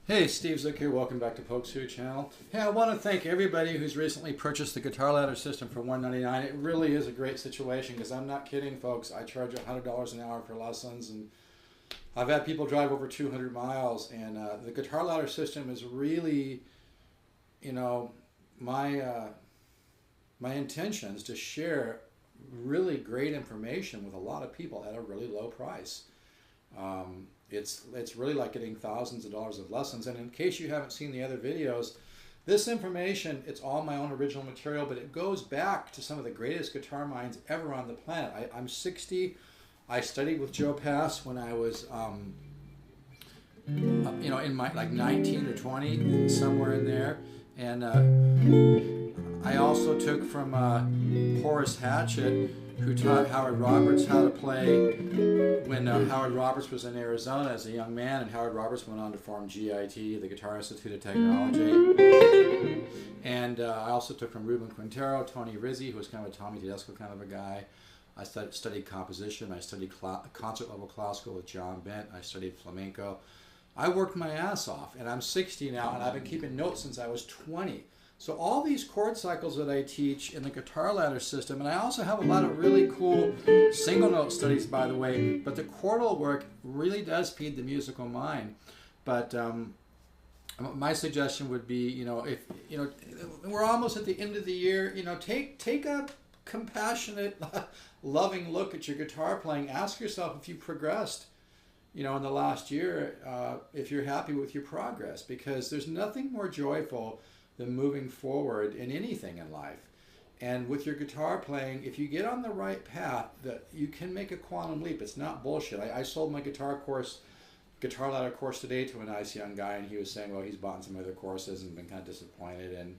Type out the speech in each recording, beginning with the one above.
Hey, Steve Zook here. Welcome back to Pokes Who channel. Hey, I want to thank everybody who's recently purchased the Guitar Ladder system for $199. It really is a great situation because I'm not kidding, folks. I charge $100 an hour for lessons, and I've had people drive over 200 miles. And the Guitar Ladder system is really, you know, my intentions to share really great information with a lot of people at a really low price. It's really like getting thousands of dollars of lessons. And in case you haven't seen the other videos, this information, it's all my own original material, but it goes back to some of the greatest guitar minds ever on the planet. I'm 60. I studied with Joe Pass when I was, in my like 19 or 20, somewhere in there. And I also took from Horace Hatchett, who taught Howard Roberts how to play when Howard Roberts was in Arizona as a young man, and Howard Roberts went on to form GIT, the Guitar Institute of Technology. And I also took from Ruben Quintero, Tony Rizzi, who was kind of a Tommy Tedesco kind of a guy. I studied composition. I studied concert level classical with John Bent. I studied flamenco. I worked my ass off, and I'm 60 now, and I've been keeping notes since I was 20. So all these chord cycles that I teach in the Guitar Ladder system, and I also have a lot of really cool single note studies, by the way, but the chordal work really does feed the musical mind. But my suggestion would be, if we're almost at the end of the year, take a compassionate, loving look at your guitar playing. Ask yourself if you progressed, in the last year, if you're happy with your progress, because there's nothing more joyful than moving forward in anything in life. And with your guitar playing, if you get on the right path, that you can make a quantum leap. It's not bullshit. I sold my Guitar Ladder course today to a nice young guy, and he was saying, well, he's bought some other courses and been kind of disappointed, and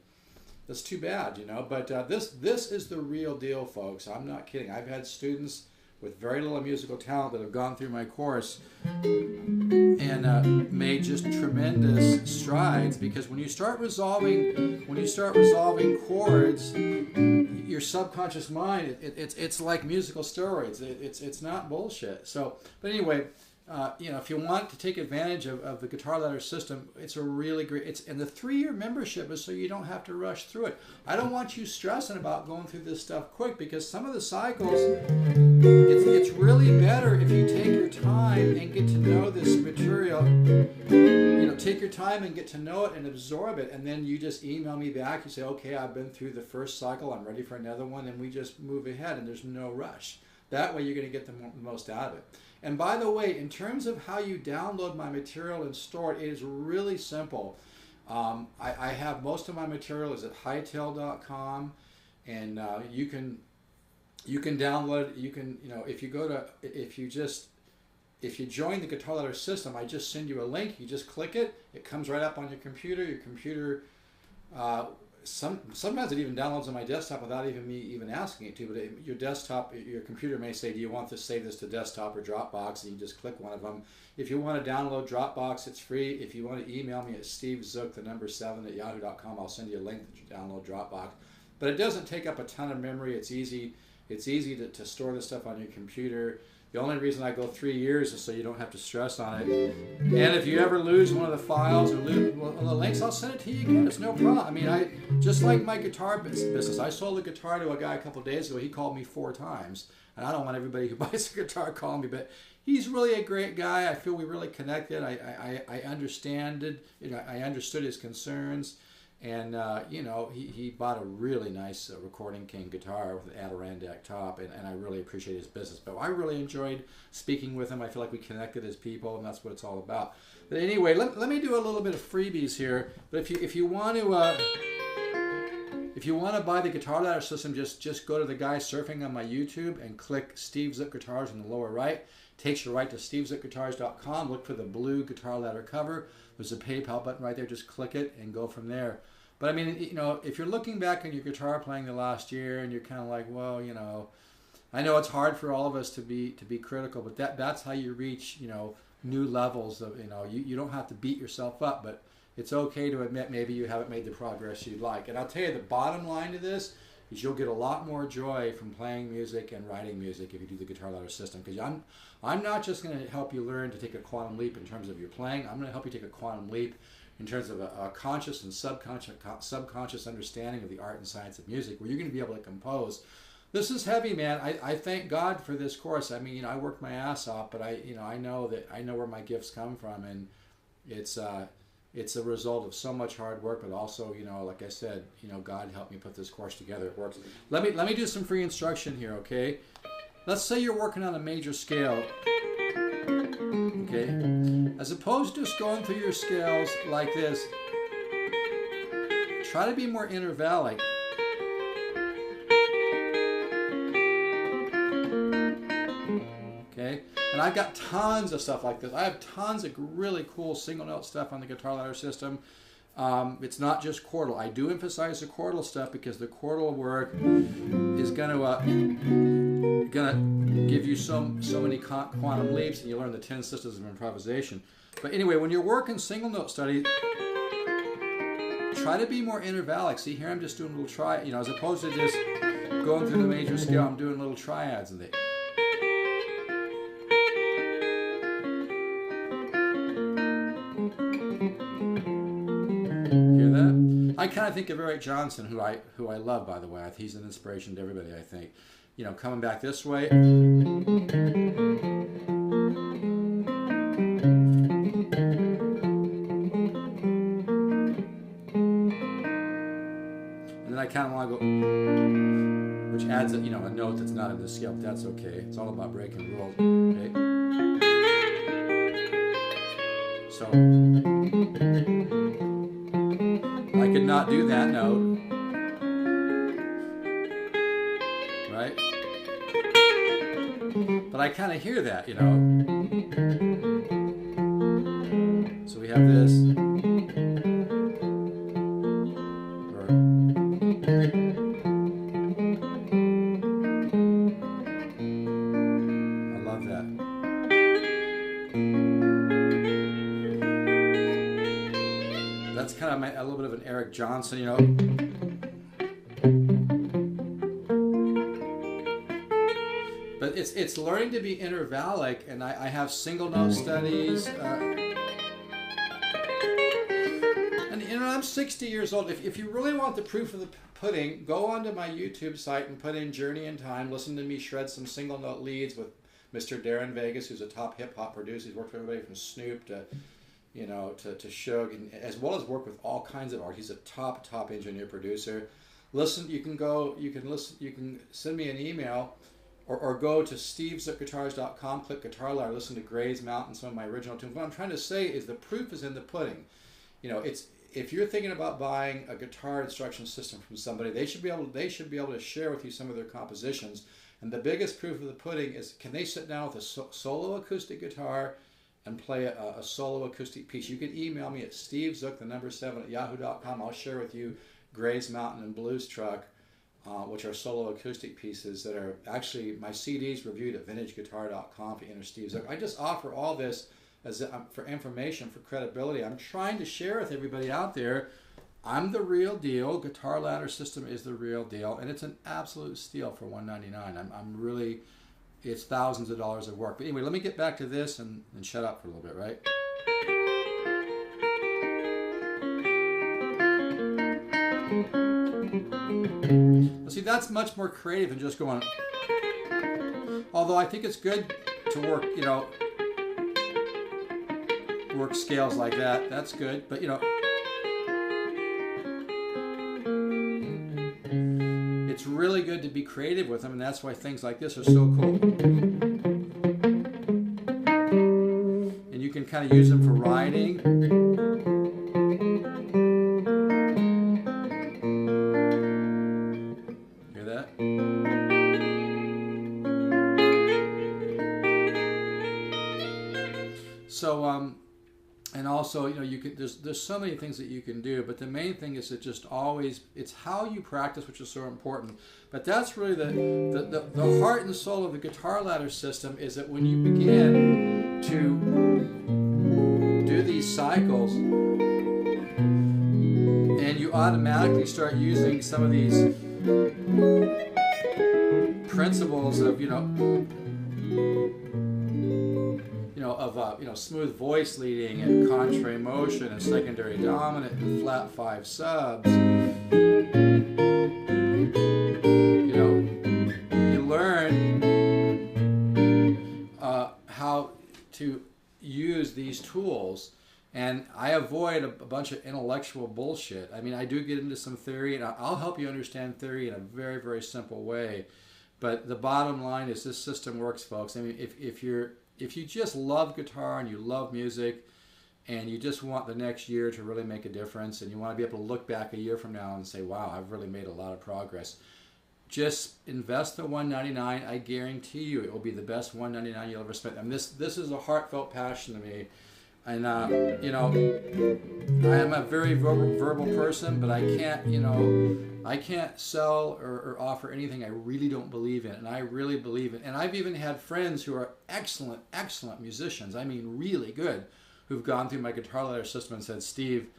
that's too bad, But this is the real deal, folks. I'm not kidding. I've had students with very little musical talent that have gone through my course and made just tremendous strides, because when you start resolving chords, your subconscious mind, it's like musical steroids. It's not bullshit. So, but anyway, if you want to take advantage of the Guitar Ladder system, it's a really great, and the 3-year membership is so you don't have to rush through it. I don't want you stressing about going through this stuff quick, because some of the cycles, it's really better if you take your time and get to know this material. Take your time and get to know it and absorb it, and then you just email me back. You say, okay, I've been through the first cycle, I'm ready for another one, and we just move ahead, and there's no rush. That way you're going to get the most out of it. And by the way, in terms of how you download my material and store it, it is really simple. I have most of my material is at hightail.com, and you can download. You can if you join the Guitar Ladder system, I just send you a link. You just click it. It comes right up on your computer. Your computer. Sometimes it even downloads on my desktop without me even asking it to, but your computer may say, do you want to save this to desktop or Dropbox, and you just click one of them. If you want to download Dropbox, it's free. If you want to email me at stevezook7@yahoo.com, I'll send you a link to download Dropbox. But it doesn't take up a ton of memory. It's easy to store this stuff on your computer. The only reason I go 3 years is so you don't have to stress on it. And if you ever lose one of the files or lose one of the links, I'll send it to you again. It's no problem. I mean, just like my guitar business. I sold a guitar to a guy a couple of days ago. He called me 4 times. And I don't want everybody who buys a guitar calling me, but he's really a great guy. I feel we really connected. I understood his concerns. And, he bought a really nice Recording King guitar with an Adirondack top, and I really appreciate his business. But I really enjoyed speaking with him. I feel like we connected as people, and that's what it's all about. But anyway, let me do a little bit of freebies here. But if you want to buy the Guitar Ladder system, just go to the guy surfing on my YouTube and click Steve Zook Guitars in the lower right. Takes you right to stevezookguitars.com. Look for the blue Guitar Ladder cover. There's a PayPal button right there. Just click it and go from there. But I mean, if you're looking back on your guitar playing the last year and you're kind of like, well, I know it's hard for all of us to be critical, but that's how you reach, new levels of, you don't have to beat yourself up, but it's okay to admit maybe you haven't made the progress you'd like. And I'll tell you, the bottom line to this is you'll get a lot more joy from playing music and writing music if you do the guitar ladder system. Because I'm not just going to help you learn to take a quantum leap in terms of your playing. I'm going to help you take a quantum leap in terms of a conscious and subconscious understanding of the art and science of music, where you're going to be able to compose. This is heavy, man. I thank God for this course. I mean, you know, I worked my ass off, but I know where my gifts come from, and it's a result of so much hard work, but also, you know, like I said, you know, God helped me put this course together. It works. Let me do some free instruction here, okay? Let's say you're working on a major scale, okay? As opposed to just going through your scales like this, try to be more intervallic. Okay? And I've got tons of stuff like this. I have tons of really cool single note stuff on the guitar ladder system. It's not just chordal. I do emphasize the chordal stuff because the chordal work is gonna give you so many quantum leaps, and you learn the 10 systems of improvisation. But anyway, when you're working single note study, try to be more intervallic. See here, I'm just doing a little try, you know, as opposed to just going through the major scale, I'm doing little triads and things. Hear that? I kind of think of Eric Johnson, who I love, by the way. He's an inspiration to everybody, I think. You know, coming back this way. And then I kind of want to go, which adds a, you know, a note that's not in the scale, but that's okay. It's all about breaking rules. Okay? So I could not do that note, right? But I kind of hear that, you know. So we have this. I love that. That's kind of a little bit of an Eric Johnson, you know. But it's learning to be intervallic, and I have single note studies. And you know, I'm 60 years old. If you really want the proof of the pudding, go onto my YouTube site and put in Journey in Time. Listen to me shred some single note leads with Mr. Darren Vegas, who's a top hip hop producer. He's worked with everybody from Snoop to, you know, to Suge, and as well as work with all kinds of art. He's a top engineer producer. Listen, you can send me an email, or go to stevezookguitars.com, click Guitar Ladder, listen to Gray's Mountain, some of my original tunes. What I'm trying to say is the proof is in the pudding. You know, it's, if you're thinking about buying a guitar instruction system from somebody, they should be able to share with you some of their compositions. And the biggest proof of the pudding is, can they sit down with a solo acoustic guitar and play a solo acoustic piece? You can email me at stevezook7@yahoo.com. I'll share with you Gray's Mountain and Blues Truck, which are solo acoustic pieces that are actually my CDs reviewed at vintageguitar.com if you enter Steve Zook. I just offer all this as for information, for credibility. I'm trying to share with everybody out there, I'm the real deal. Guitar Ladder system is the real deal, and it's an absolute steal for $199. I'm really, it's thousands of dollars of work. But anyway, let me get back to this and shut up for a little bit, right? See, that's much more creative than just going, although I think it's good to work, you know, work scales like that. That's good, but you know, it's really good to be creative with them, and that's why things like this are so cool. And you can kind of use them for writing. Hear that? So, and also, you know, you can, there's so many things that you can do, but the main thing is to just always, it's how you practice, which is so important. But that's really the heart and soul of the Guitar Ladder system, is that when you begin to do these cycles and you automatically start using some of these principles of, smooth voice leading and contrary motion and secondary dominant and flat 5 subs. You learn how to use these tools, and I avoid a bunch of intellectual bullshit. I mean, I do get into some theory, and I'll help you understand theory in a very, very simple way. But the bottom line is this system works, folks. I mean, if you just love guitar and you love music, and you just want the next year to really make a difference, and you want to be able to look back a year from now and say, wow, I've really made a lot of progress, just invest the $199. I guarantee you it will be the best $199 you'll ever spend. And this is a heartfelt passion to me. And I am a very verbal person, but I can't sell or offer anything I really don't believe in. And I really believe it. And I've even had friends who are excellent, excellent musicians. I mean, really good, who've gone through my guitar ladder system and said, Steve,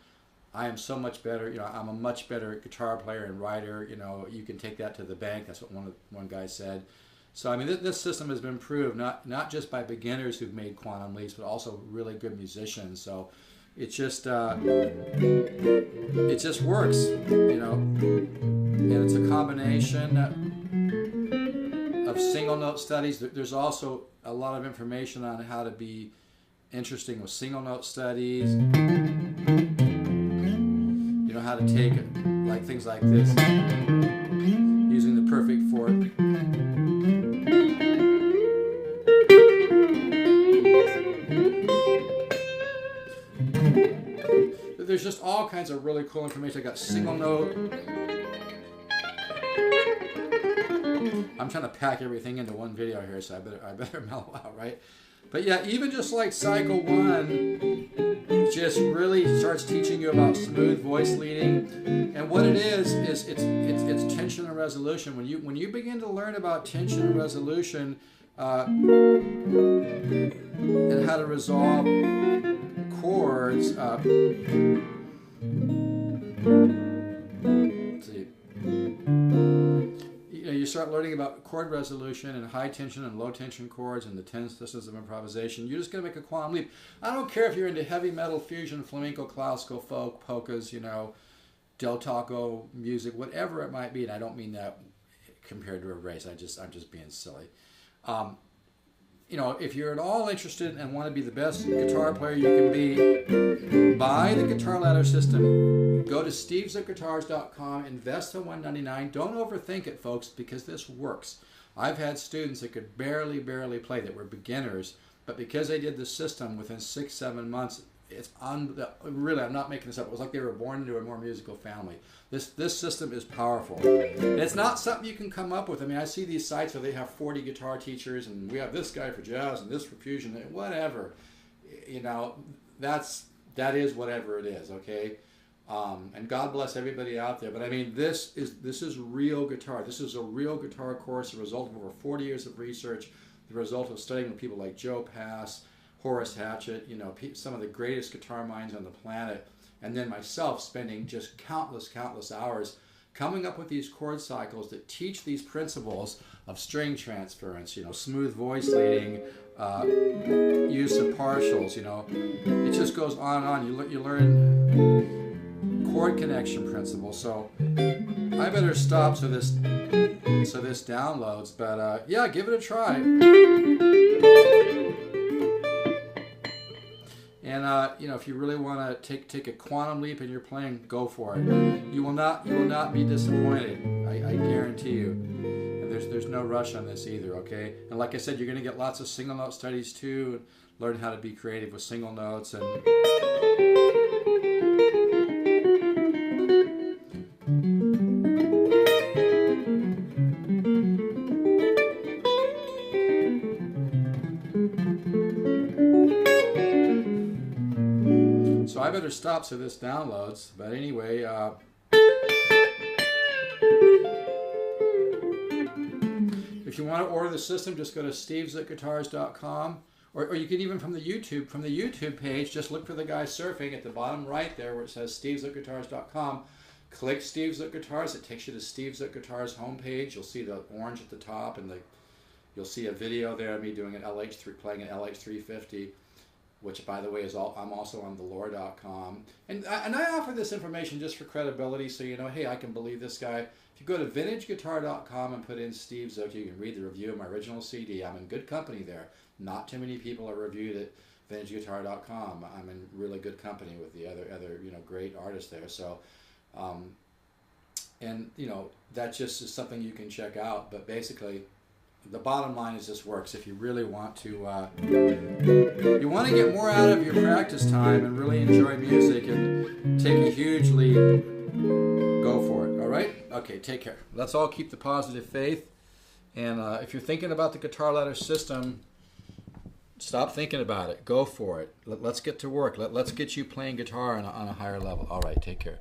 I am so much better. I'm a much better guitar player and writer. You can take that to the bank. That's what one guy said. So I mean, this system has been proved not just by beginners who've made quantum leaps, but also really good musicians. So it just works, And it's a combination of single note studies. There's also a lot of information on how to be interesting with single note studies. How to take it, like things like this, using the perfect fourth. There's just all kinds of really cool information. I got single note. I'm trying to pack everything into one video here, so I better mellow out, right? But yeah, even just like cycle 1 just really starts teaching you about smooth voice leading, and what it is it's tension and resolution. When you begin to learn about tension and resolution and how to resolve chords, let's see. You start learning about chord resolution and high tension and low tension chords and the 10 systems of improvisation. You're just going to make a quantum leap. I don't care if you're into heavy metal, fusion, flamenco, classical, folk, polkas, del taco music, whatever it might be. And I don't mean that compared to a race. I'm just being silly. If you're at all interested and want to be the best guitar player you can be, buy the Guitar Ladder system. Go to stevesguitars.com, invest the $199. Don't overthink it, folks, because this works. I've had students that could barely play, that were beginners, but because they did the system within 6-7 months, really, I'm not making this up. It was like they were born into a more musical family. This system is powerful. And it's not something you can come up with. I mean, I see these sites where they have 40 guitar teachers, and we have this guy for jazz and this for fusion, whatever. That is whatever it is, okay? And God bless everybody out there. But I mean, this is real guitar. This is a real guitar course, the result of over 40 years of research, the result of studying with people like Joe Pass, Horace Hatchett, some of the greatest guitar minds on the planet, and then myself spending just countless hours coming up with these chord cycles that teach these principles of string transference, smooth voice leading, use of partials, it just goes on and on. You learn chord connection principles. So I better stop so this downloads, but yeah, give it a try. And if you really want to take a quantum leap in your playing, go for it. You will not be disappointed. I guarantee you. And there's no rush on this either. Okay. And like I said, you're going to get lots of single note studies too. Learn how to be creative with single notes and. So I better stop so this downloads. But anyway, if you want to order the system, just go to stevesguitars.com, or you can even from the YouTube page, just look for the guy surfing at the bottom right there where it says stevesguitars.com. click Steve Zook Guitars. It takes you to Steve Zook Guitars homepage. You'll see the orange at the top, and you'll see a video there of me doing an playing an LH350, which, by the way, I'm also on thelore.com. And I offer this information just for credibility, so you know, hey, I can believe this guy. If you go to vintageguitar.com and put in Steve Zook, you can read the review of my original CD. I'm in good company there. Not too many people are reviewed at vintageguitar.com. I'm in really good company with the other great artists there. So, and you know, that just is something you can check out. But basically, the bottom line is this works. If you really want to, you want to get more out of your practice time and really enjoy music and take a huge leap, go for it. All right? Okay, take care. Let's all keep the positive faith. And if you're thinking about the Guitar Ladder system, stop thinking about it. Go for it. Let's get to work. Let's get you playing guitar on a higher level. All right, take care.